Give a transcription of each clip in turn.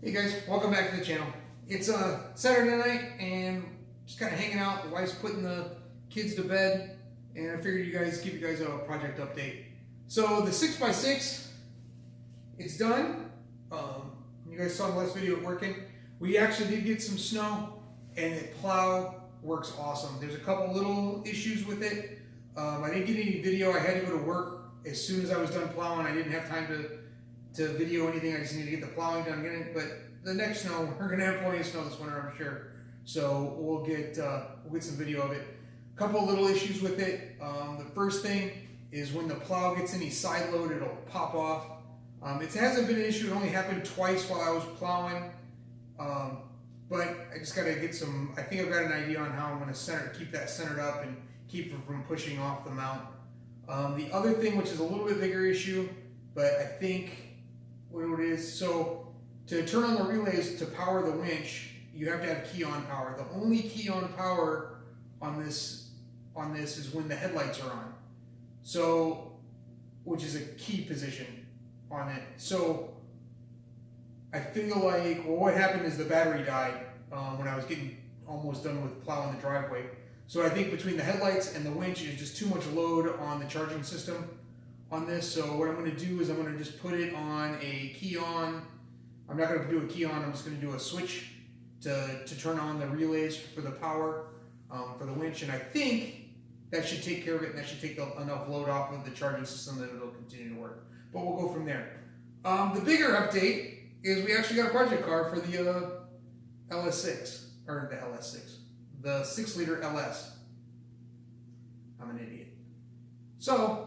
Hey guys, welcome back to the channel. It's Saturday night and just kind of hanging out. The wife's putting the kids to bed and I figured give you guys a project update. So the 6x6, it's done. You guys saw the last video of working. We actually did get some snow and the plow works awesome. There's a couple little issues with it. I didn't get any video. I had to go to work as soon as I was done plowing. I didn't have time to video anything. I just need to get the plowing done, but the next snow, we're gonna have plenty of snow this winter, I'm sure. So we'll get some video of it. A couple little issues with it. The first thing is when the plow gets any side load, it'll pop off. It hasn't been an issue. It only happened twice while I was plowing. But I just gotta get some. I think I've got an idea on how I'm gonna keep that centered up and keep it from pushing off the mount. The other thing, which is a little bit bigger issue, but I think what it is, so to turn on the relays to power the winch, you have to have key on power. The only key on power on this is when the headlights are on. So, which is a key position on it. So I feel like, well, what happened is the battery died when I was getting almost done with plowing the driveway. So I think between the headlights and the winch is just too much load on the charging system on this. So what I'm going to do is I'm going to just put it on a key on. I'm not going to do a key on. I'm just going to do a switch to turn on the relays for the power for the winch. And I think that should take care of it, and that should take enough load off of the charging system that it'll continue to work. But we'll go from there. The bigger update is we actually got a project car for the LS6, or the LS6, the 6-liter LS. I'm an idiot. So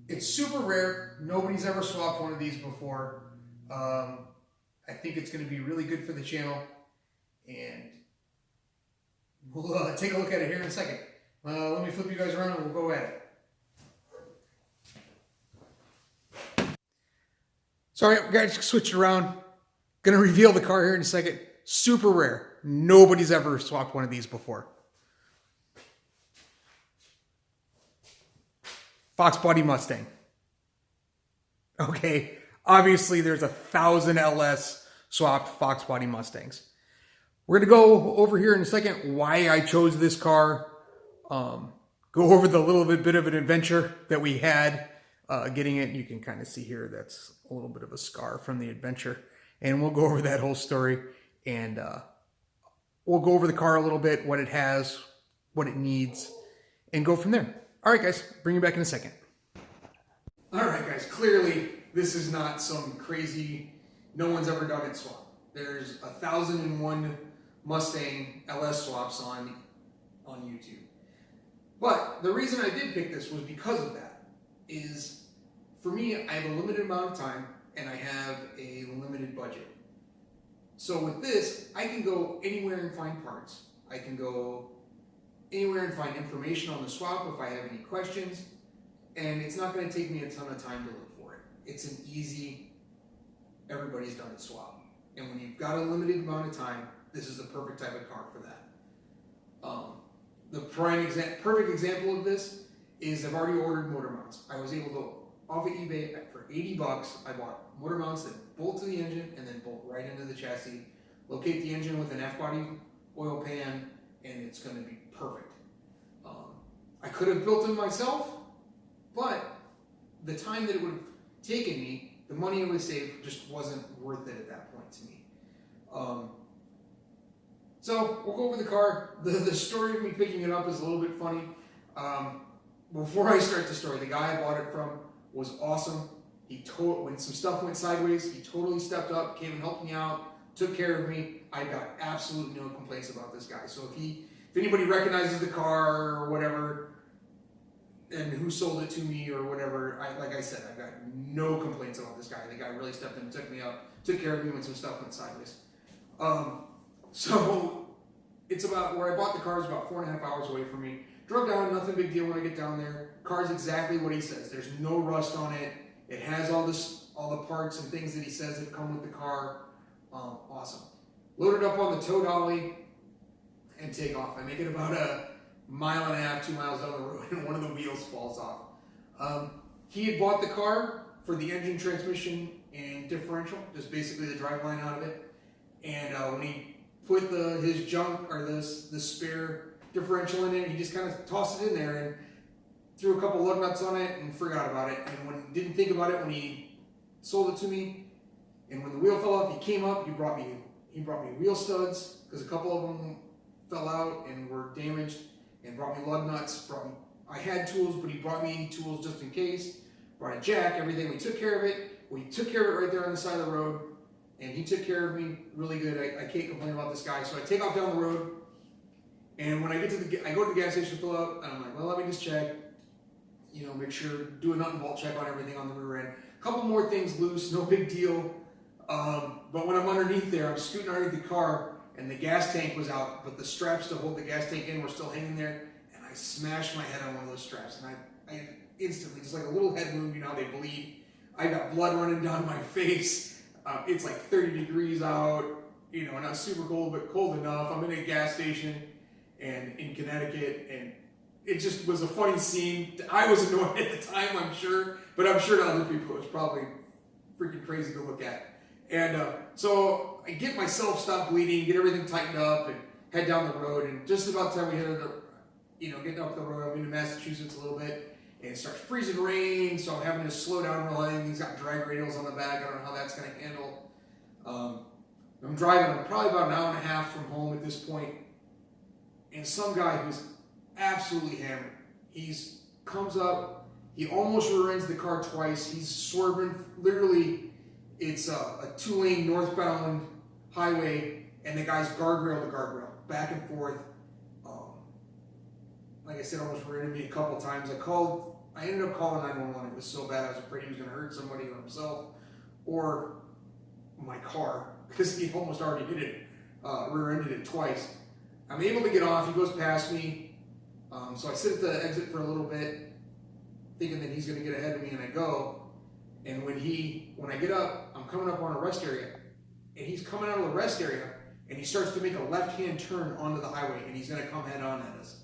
it's super rare. Nobody's ever swapped one of these before. I think it's going to be really good for the channel, and we'll take a look at it here in a second. Let me flip you guys around and we'll go at it. Sorry, guys, switched around. Gonna reveal the car here in a second. Super rare. Nobody's ever swapped one of these before. Fox body Mustang. Okay, obviously there's 1,000 LS swapped Fox body Mustangs. We're gonna go over here in a second why I chose this car. Go over the little bit of an adventure that we had getting it. You can kind of see here that's a little bit of a scar from the adventure, and we'll go over that whole story, and we'll go over the car a little bit, what it has, what it needs, and go from there. All right, guys, bring you back in a second. All right, guys, clearly this is not some crazy, no one's ever done it swap. There's 1,001 Mustang LS swaps on YouTube. But the reason I did pick this was because of that. Is, for me, I have a limited amount of time and I have a limited budget. So with this, I can go anywhere and find parts. I can go anywhere and find information on the swap if I have any questions, and it's not going to take me a ton of time to look for it. It's an easy, everybody's done it swap. And when you've got a limited amount of time, this is the perfect type of car for that. The perfect example of this is I've already ordered motor mounts. I was able to, off of eBay for 80 bucks, I bought motor mounts that bolt to the engine and then bolt right into the chassis, locate the engine with an F-body oil pan, and it's going to be perfect. I could have built them myself, but the time that it would have taken me, the money it would save, just wasn't worth it at that point to me. So we'll go over the car. The story of me picking it up is a little bit funny. Before I start the story, the guy I bought it from was awesome. When some stuff went sideways, he totally stepped up, came and helped me out, took care of me. I got absolutely no complaints about this guy. So if anybody recognizes the car or whatever, and who sold it to me or whatever, like I said, I've got no complaints about this guy. The guy really stepped in, took me up, took care of me when some stuff went sideways. So it's about where I bought the car is about 4.5 hours away from me. Drove down, nothing big deal when I get down there. Car's exactly what he says. There's no rust on it. It has all the parts and things that he says that come with the car. Awesome. Load it up on the tow dolly and take off. I make it about a 1.5 miles, 2 miles down the road, and one of the wheels falls off. He had bought the car for the engine, transmission, and differential, just basically the drive line out of it. And when he put his junk or the spare differential in it, he just kind of tossed it in there and threw a couple lug nuts on it and forgot about it. And didn't think about it when he sold it to me. And when the wheel fell off, he came up. He brought me wheel studs because a couple of them fell out and were damaged, and brought me lug nuts. I had tools, but he brought me tools just in case. Brought a jack, everything. We took care of it. We took care of it right there on the side of the road, and he took care of me really good. I can't complain about this guy. So I take off down the road, and when I get to I go to the gas station to fill up, and I'm like, well, let me just check, make sure, do a nut and bolt check on everything on the rear end. A couple more things loose, no big deal. But when I'm underneath there, I'm scooting underneath the car, and the gas tank was out, but the straps to hold the gas tank in were still hanging there, and I smashed my head on one of those straps, and I instantly, just like a little head wound, how they bleed. I got blood running down my face. It's like 30 degrees out, not super cold, but cold enough. I'm in a gas station and in Connecticut, and it just was a funny scene. I was annoyed at the time, I'm sure, but I'm sure to other people it was probably freaking crazy to look at. And so I get myself stopped bleeding, get everything tightened up, and head down the road. And just about the time we headed up, getting up the road, I'm into Massachusetts a little bit, and it starts freezing rain, so I'm having to slow down real high. He's got drag radials on the back. I don't know how that's going to handle. I'm driving. I'm probably about an hour and a half from home at this point, and some guy who's absolutely hammered. Comes up. He almost rear ends the car twice. He's swerving. Literally, it's a 2-lane northbound highway, and the guy's guardrail to guardrail, back and forth. Like I said, almost rear ended me a couple times. I ended up calling 911. It was so bad, I was afraid he was going to hurt somebody or himself or my car, because he almost already did it, rear-ended it twice. I'm able to get off. He goes past me. So I sit at the exit for a little bit, thinking that he's going to get ahead of me, and I go. And when I get up, I'm coming up on a rest area, and he's coming out of the rest area, and he starts to make a left-hand turn onto the highway, and he's going to come head-on at us.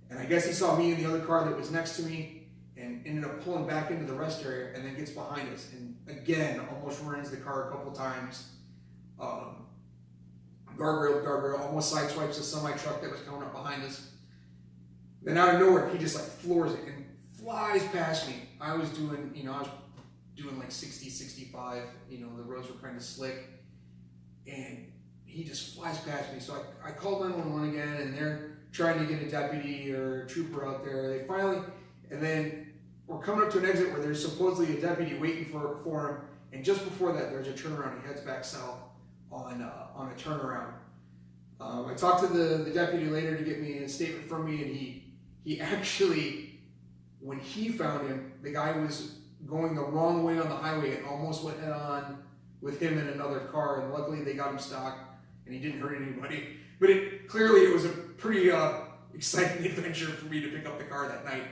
And I guess he saw me in the other car that was next to me, and ended up pulling back into the rest area, and then gets behind us, and again, almost runs the car a couple times. Guardrail to guardrail, almost sideswipes a semi-truck that was coming up behind us. Then out of nowhere, he just like floors it and flies past me. I was doing like 60, 65, the roads were kind of slick, and he just flies past me. So I called 911 again, and they're trying to get a deputy or a trooper out there. And then we're coming up to an exit where there's supposedly a deputy waiting for him, and just before that, there's a turnaround. He heads back south on a turnaround. I talked to the deputy later to get me a statement from me, and he actually, when he found him, the guy was going the wrong way on the highway and almost went head on with him in another car, and luckily they got him stopped and he didn't hurt anybody. But clearly it was a pretty exciting adventure for me to pick up the car that night.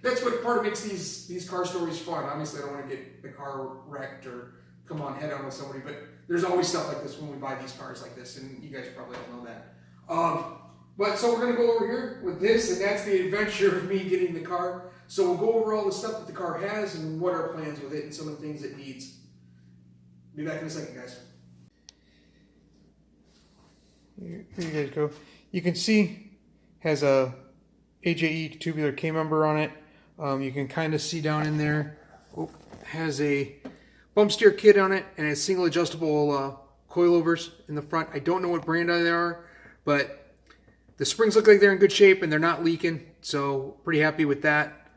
That's what part of makes these car stories fun. Obviously I don't want to get the car wrecked or come on head on with somebody, but there's always stuff like this when we buy these cars like this, and you guys probably all know that. But so we're going to go over here with this, and that's the adventure of me getting the car. So we'll go over all the stuff that the car has and what our plans with it and some of the things it needs. Be back in a second, guys. Here you guys go. You can see has a AJE tubular K member on it. You can kind of see down in there. Has a bump steer kit on it, and it's single adjustable coilovers in the front. I don't know what brand they are, but the springs look like they're in good shape and they're not leaking, so pretty happy with that.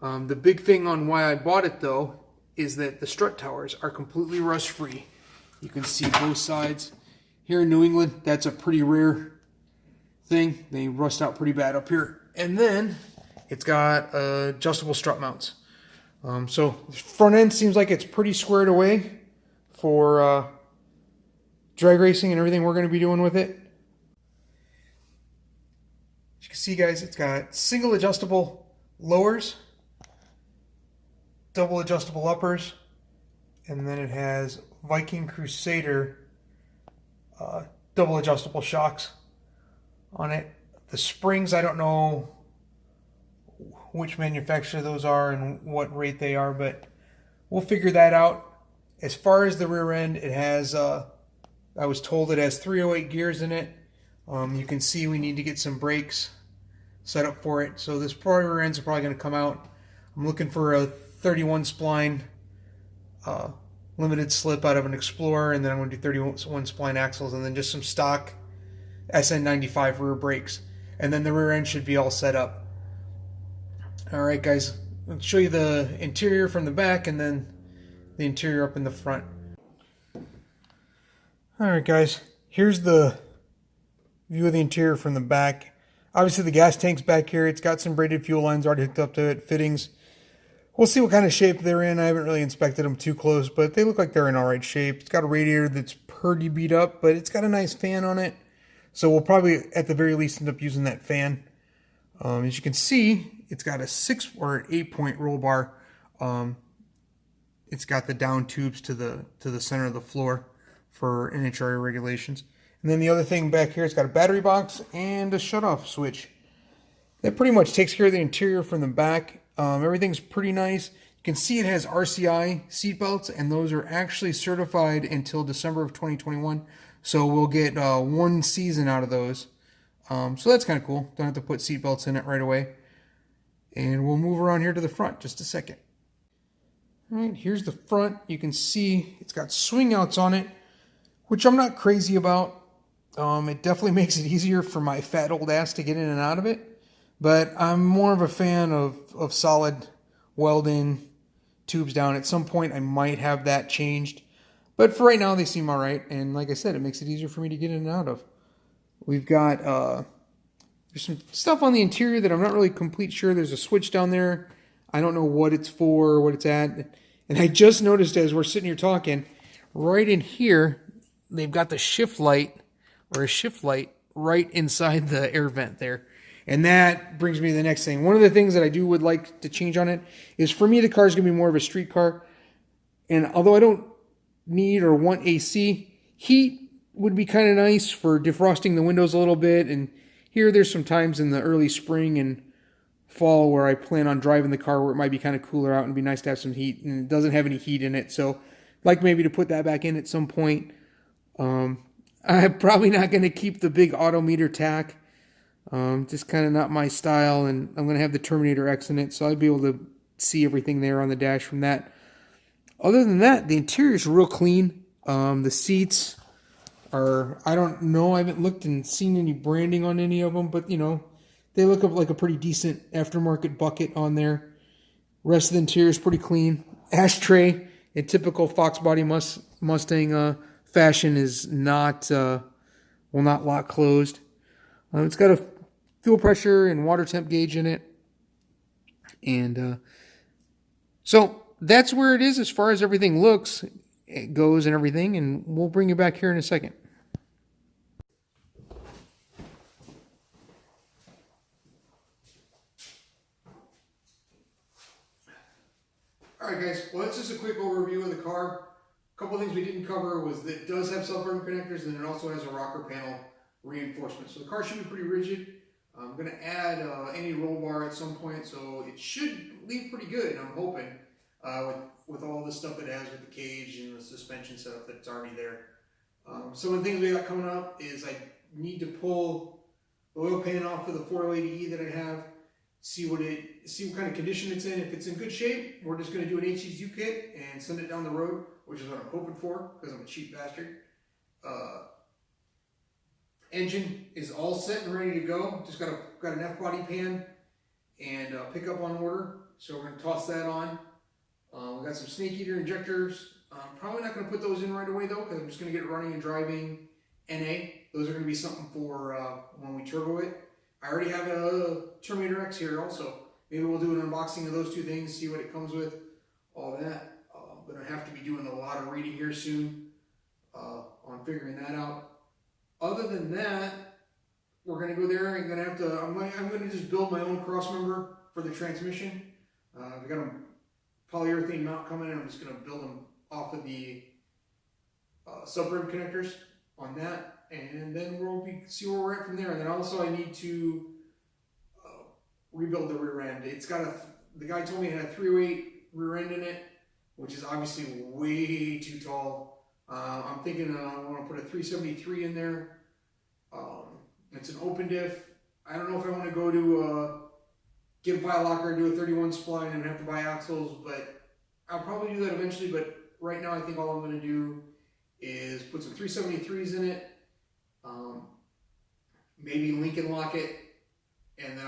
The big thing on why I bought it though is that the strut towers are completely rust free. You can see both sides. Here in New England, that's a pretty rare thing. They rust out pretty bad up here. And then it's got adjustable strut mounts. So the front end seems like it's pretty squared away for drag racing and everything we're going to be doing with it. As you can see, guys, it's got single adjustable lowers, double adjustable uppers, and then it has Viking Crusader double adjustable shocks on it. The springs, I don't know which manufacturer those are and what rate they are, but we'll figure that out As far as the rear end, it has, I was told it has 308 gears in it. You can see we need to get some brakes set up for it. So this rear ends are probably going to come out. I'm looking for a 31 spline limited slip out of an Explorer, and then I'm going to do 31 spline axles, and then just some stock SN95 rear brakes. And then the rear end should be all set up. Alright guys, I'll show you the interior from the back and then the interior up in the front. Alright guys, here's the view of the interior from the back. Obviously the gas tank's back here. It's got some braided fuel lines already hooked up to it, fittings. We'll see what kind of shape they're in. I haven't really inspected them too close, but they look like they're in alright shape. It's got a radiator that's pretty beat up, but it's got a nice fan on it. So we'll probably, at the very least, end up using that fan. As you can see, it's got a 6 or an 8-point roll bar. It's got the down tubes to the center of the floor for NHRA regulations. And then the other thing back here, it's got a battery box and a shutoff switch. That pretty much takes care of the interior from the back. Everything's pretty nice. You can see it has RCI seat belts, and those are actually certified until December of 2021. So we'll get 1 season out of those. So that's kind of cool. Don't have to put seat belts in it right away. And we'll move around here to the front just a second. All right, here's the front. You can see it's got swing outs on it, which I'm not crazy about. It definitely makes it easier for my fat old ass to get in and out of it. But I'm more of a fan of solid weld-in tubes down. At some point, I might have that changed. But for right now, they seem all right. And like I said, it makes it easier for me to get in and out of. We've got, there's some stuff on the interior that I'm not really complete sure. There's a switch down there. I don't know what it's for, what it's at. And I just noticed as we're sitting here talking, right in here, they've got the shift light, or a shift light, right inside the air vent there. And that brings me to the next thing. One of the things that I would like to change on it is, for me, the car is going to be more of a street car. And although I don't need or want AC, heat would be kind of nice for defrosting the windows a little bit. And here there's some times in the early spring and fall where I plan on driving the car where it might be kind of cooler out and be nice to have some heat, and it doesn't have any heat in it. So I'd like maybe to put that back in at some point. I'm probably not going to keep the big autometer tack. Just kind of not my style, and I'm going to have the Terminator X in it, so I'd be able to see everything there on the dash from that. Other than that, the interior is real clean. The seats are, I don't know, I haven't looked and seen any branding on any of them, but you know, they look like a pretty decent aftermarket bucket on there. Rest of the interior is pretty clean. Ashtray, in typical Fox body Mustang fashion, is not, will not lock closed. It's got a fuel pressure and water temp gauge in it. And so that's where it is as far as everything looks, it goes and everything. And we'll bring you back here in a second. Alright guys, well, that's just a quick overview of the car. A couple of things we didn't cover was that it does have subframe connectors, and it also has a rocker panel reinforcement. So the car should be pretty rigid. I'm going to add any roll bar at some point, so it should leave pretty good, I'm hoping, with all the stuff it has with the cage and the suspension setup that's already there. Some of the things we got coming up is I need to pull the oil pan off of the 480E that I have, see what kind of condition it's in. If it's in good shape, we're just going to do an HEU kit and send it down the road, which is what I'm hoping for, because I'm a cheap bastard. Engine is all set and ready to go. Just got an F-body pan and pickup on order, so we're going to toss that on. We got some snake eater injectors. Probably not going to put those in right away though, because I'm just going to get it running and driving NA. Those are going to be something for when we turbo it. I already have a Terminator X here also. Maybe we'll do an unboxing of those two things, see what it comes with, all that. I'm going to have to be doing a lot of reading here soon on figuring that out. Other than that, we're going to go there and I'm going to just build my own cross member for the transmission. I've got a polyurethane mount coming in. I'm just going to build them off of the subframe connectors on that, and then see where we're at from there. And then also I need to rebuild the rear end. It's got the guy told me it had a 308 rear end in it. which is obviously way too tall. I'm thinking I want to put a 373 in there. It's an open diff. I don't know if I want to go to get a pile locker and do a 31 spline and have to buy axles, but I'll probably do that eventually. But right now I think all I'm going to do is put some 373s in it, maybe Lincoln lock it, and then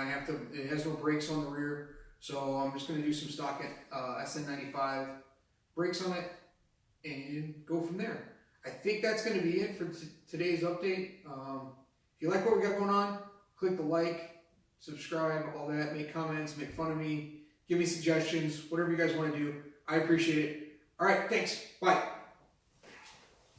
it has no brakes on the rear, so I'm just going to do some stock SN95 brakes on it and go from there. I think that's going to be it for today's update. If you like what we got going on, click the like, subscribe, all that, make comments, make fun of me, give me suggestions, whatever you guys want to do. I appreciate it. All right, thanks. Bye.